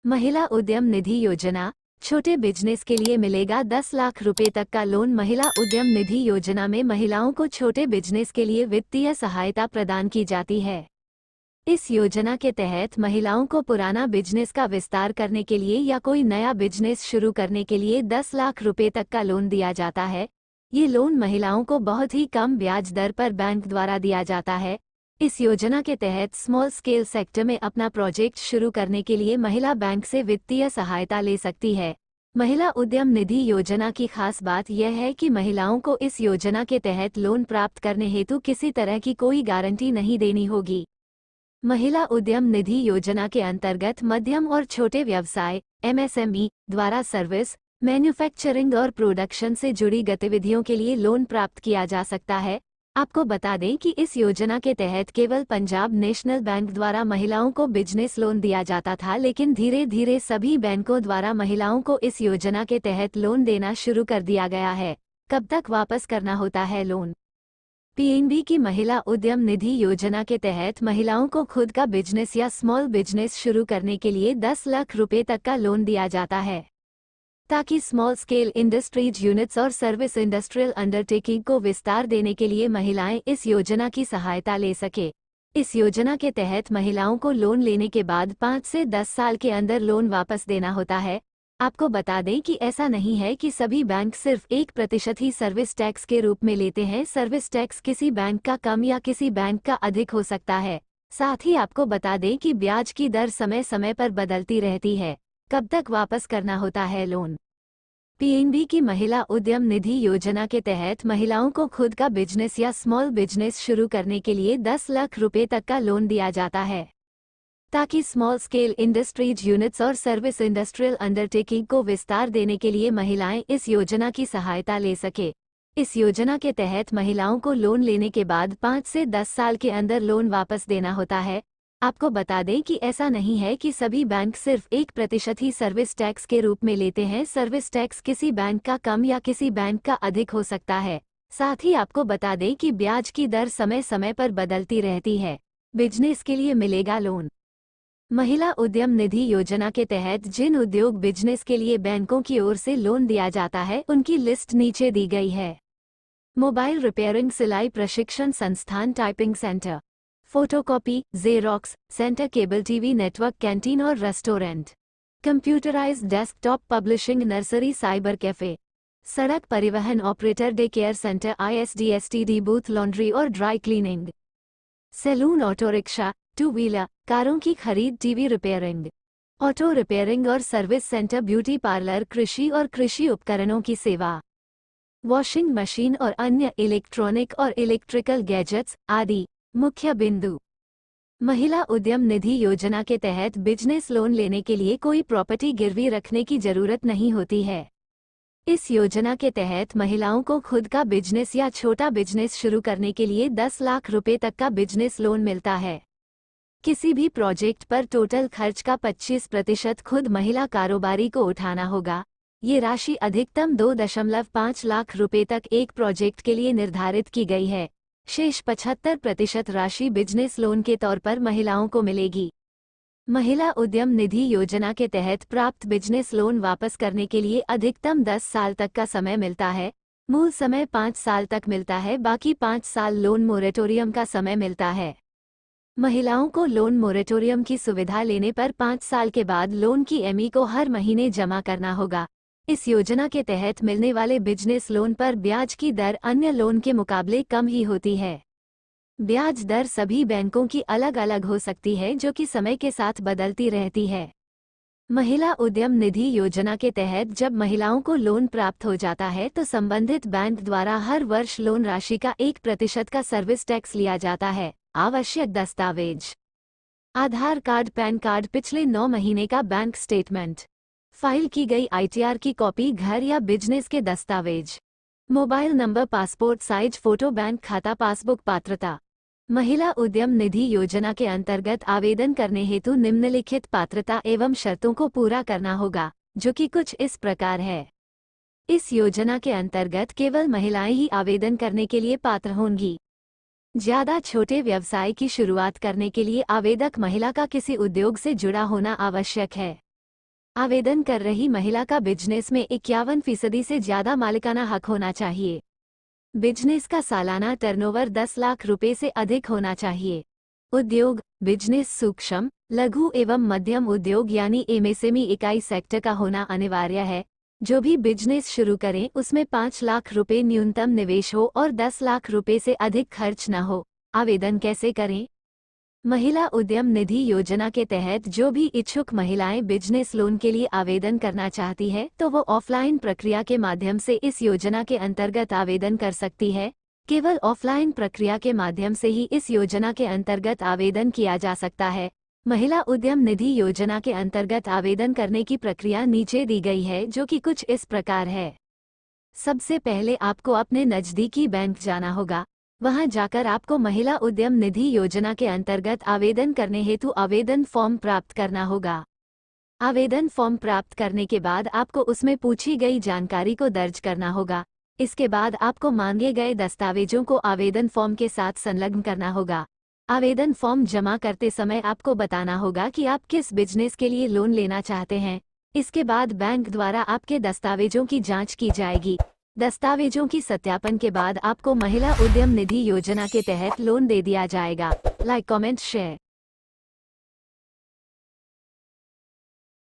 महिला उद्यम निधि योजना। छोटे बिजनेस के लिए मिलेगा 10 लाख रुपए तक का लोन। महिला उद्यम निधि योजना में महिलाओं को छोटे बिजनेस के लिए वित्तीय सहायता प्रदान की जाती है। इस योजना के तहत महिलाओं को पुराना बिजनेस का विस्तार करने के लिए या कोई नया बिजनेस शुरू करने के लिए 10 लाख रुपए तक का लोन दिया जाता है। ये लोन महिलाओं को बहुत ही कम ब्याज दर पर बैंक द्वारा दिया जाता है। इस योजना के तहत स्मॉल स्केल सेक्टर में अपना प्रोजेक्ट शुरू करने के लिए महिला बैंक से वित्तीय सहायता ले सकती है। महिला उद्यम निधि योजना की खास बात यह है कि महिलाओं को इस योजना के तहत लोन प्राप्त करने हेतु किसी तरह की कोई गारंटी नहीं देनी होगी। महिला उद्यम निधि योजना के अंतर्गत मध्यम और छोटे व्यवसाय (MSME) द्वारा सर्विस, मैन्युफैक्चरिंग और प्रोडक्शन से जुड़ी गतिविधियों के लिए लोन प्राप्त किया जा सकता है। आपको बता दें कि इस योजना के तहत केवल पंजाब नेशनल बैंक द्वारा महिलाओं को बिजनेस लोन दिया जाता था, लेकिन धीरे धीरे सभी बैंकों द्वारा महिलाओं को इस योजना के तहत लोन देना शुरू कर दिया गया है। कब तक वापस करना होता है लोन? पीएनबी की महिला उद्यम निधि योजना के तहत महिलाओं को खुद का बिजनेस या स्मॉल बिजनेस शुरू करने के लिए 10 लाख रुपए तक का लोन दिया जाता है, ताकि स्मॉल स्केल इंडस्ट्रीज यूनिट्स और सर्विस इंडस्ट्रियल अंडरटेकिंग को विस्तार देने के लिए महिलाएं इस योजना की सहायता ले सके। इस योजना के तहत महिलाओं को लोन लेने के बाद 5 से 10 साल के अंदर लोन वापस देना होता है। आपको बता दें कि ऐसा नहीं है कि सभी बैंक सिर्फ 1% ही सर्विस टैक्स के रूप में लेते हैं। सर्विस टैक्स किसी बैंक का कम या किसी बैंक का अधिक हो सकता है। साथ ही आपको बता दें कि ब्याज की दर समय समय पर बदलती रहती है। कब तक वापस करना होता है लोन? पीएनबी की महिला उद्यम निधि योजना के तहत महिलाओं को खुद का बिजनेस या स्मॉल बिजनेस शुरू करने के लिए 10 लाख रुपए तक का लोन दिया जाता है, ताकि स्मॉल स्केल इंडस्ट्रीज यूनिट्स और सर्विस इंडस्ट्रियल अंडरटेकिंग को विस्तार देने के लिए महिलाएं इस योजना की सहायता ले सके। इस योजना के तहत महिलाओं को लोन लेने के बाद 5 से 10 साल के अंदर लोन वापस देना होता है। आपको बता दें कि ऐसा नहीं है कि सभी बैंक सिर्फ 1% ही सर्विस टैक्स के रूप में लेते हैं। सर्विस टैक्स किसी बैंक का कम या किसी बैंक का अधिक हो सकता है। साथ ही आपको बता दें कि ब्याज की दर समय समय पर बदलती रहती है। बिजनेस के लिए मिलेगा लोन। महिला उद्यम निधि योजना के तहत जिन उद्योग बिजनेस के लिए बैंकों की ओर से लोन दिया जाता है, उनकी लिस्ट नीचे दी गई है। मोबाइल रिपेयरिंग, सिलाई प्रशिक्षण संस्थान, typing centre, photocopy, xerox centre, cable TV network, canteen और restaurant, computerised desktop publishing, nursery, cyber cafe, सड़क परिवहन operator, day care centre, ISDSTD booth, laundry और dry cleaning, saloon, auto rickshaw, two wheeler, कारों की खरीद, टीवी रिपेयरिंग, ऑटो रिपेयरिंग और service centre, beauty parlour, कृषि और कृषि उपकरणों की सेवा, वॉशिंग मशीन और अन्य इलेक्ट्रॉनिक और इलेक्ट्रिकल गैजेट्स आदि। मुख्य बिंदु: महिला उद्यम निधि योजना के तहत बिजनेस लोन लेने के लिए कोई प्रॉपर्टी गिरवी रखने की जरूरत नहीं होती है। इस योजना के तहत महिलाओं को खुद का बिजनेस या छोटा बिजनेस शुरू करने के लिए 10 लाख रुपए तक का बिजनेस लोन मिलता है। किसी भी प्रोजेक्ट पर टोटल खर्च का 25% खुद महिला कारोबारी को उठाना होगा। ये राशि अधिकतम 2.5 लाख रुपए तक एक प्रोजेक्ट के लिए निर्धारित की गई है। शेष 75% राशि बिजनेस लोन के तौर पर महिलाओं को मिलेगी। महिला उद्यम निधि योजना के तहत प्राप्त बिजनेस लोन वापस करने के लिए अधिकतम 10 साल तक का समय मिलता है। मूल समय 5 साल तक मिलता है, बाकी 5 साल लोन मोरेटोरियम का समय मिलता है। महिलाओं को लोन मोरेटोरियम की सुविधा लेने पर 5 साल के बाद लोन की EMI को हर महीने जमा करना होगा। इस योजना के तहत मिलने वाले बिजनेस लोन पर ब्याज की दर अन्य लोन के मुकाबले कम ही होती है। ब्याज दर सभी बैंकों की अलग अलग हो सकती है, जो कि समय के साथ बदलती रहती है। महिला उद्यम निधि योजना के तहत जब महिलाओं को लोन प्राप्त हो जाता है तो संबंधित बैंक द्वारा हर वर्ष लोन राशि का 1% का सर्विस टैक्स लिया जाता है। आवश्यक दस्तावेज: आधार कार्ड, पैन कार्ड, पिछले 9 महीने का बैंक स्टेटमेंट, फाइल की गई ITR की कॉपी, घर या बिजनेस के दस्तावेज, mobile number, passport size photo, bank खाता पासबुक। पात्रता: महिला उद्यम निधि योजना के अंतर्गत आवेदन करने हेतु निम्नलिखित पात्रता एवं शर्तों को पूरा करना होगा, जो कि कुछ इस प्रकार है। इस योजना के अंतर्गत केवल महिलाएं ही आवेदन करने के लिए पात्र होंगी। ज्यादा छोटे व्यवसाय की शुरुआत करने के लिए आवेदक महिला का किसी उद्योग से जुड़ा होना आवश्यक है। आवेदन कर रही महिला का बिजनेस में 51% से ज्यादा मालिकाना हक होना चाहिए। बिजनेस का सालाना टर्नओवर 10 लाख रुपए से अधिक होना चाहिए। उद्योग, बिजनेस सूक्ष्म, लघु एवं मध्यम उद्योग यानी एमएसएमई इकाई सेक्टर का होना अनिवार्य है। जो भी बिजनेस शुरू करें उसमें 5 लाख रुपए न्यूनतम निवेश हो और 10 लाख रुपए से अधिक खर्च न हो। आवेदन कैसे करें? महिला उद्यम निधि योजना के तहत जो भी इच्छुक महिलाएं बिजनेस लोन के लिए आवेदन करना चाहती है तो वो ऑफलाइन प्रक्रिया के माध्यम से इस योजना के अंतर्गत आवेदन कर सकती है। केवल ऑफलाइन प्रक्रिया के माध्यम से ही इस योजना के अंतर्गत आवेदन किया जा सकता है। महिला उद्यम निधि योजना के अंतर्गत आवेदन करने की प्रक्रिया नीचे दी गई है, जो कि कुछ इस प्रकार है। सबसे पहले आपको अपने नज़दीकी बैंक जाना होगा। वहां जाकर आपको महिला उद्यम निधि योजना के अंतर्गत आवेदन करने हेतु आवेदन फॉर्म प्राप्त करना होगा। आवेदन फॉर्म प्राप्त करने के बाद आपको उसमें पूछी गई जानकारी को दर्ज करना होगा। इसके बाद आपको मांगे गए दस्तावेजों को आवेदन फॉर्म के साथ संलग्न करना होगा। आवेदन फॉर्म जमा करते समय आपको बताना होगा कि आप किस बिजनेस के लिए लोन लेना चाहते हैं। इसके बाद बैंक द्वारा आपके दस्तावेजों की जांच की जाएगी। दस्तावेजों की सत्यापन के बाद आपको महिला उद्यम निधि योजना के तहत लोन दे दिया जाएगा। Like, comment, share.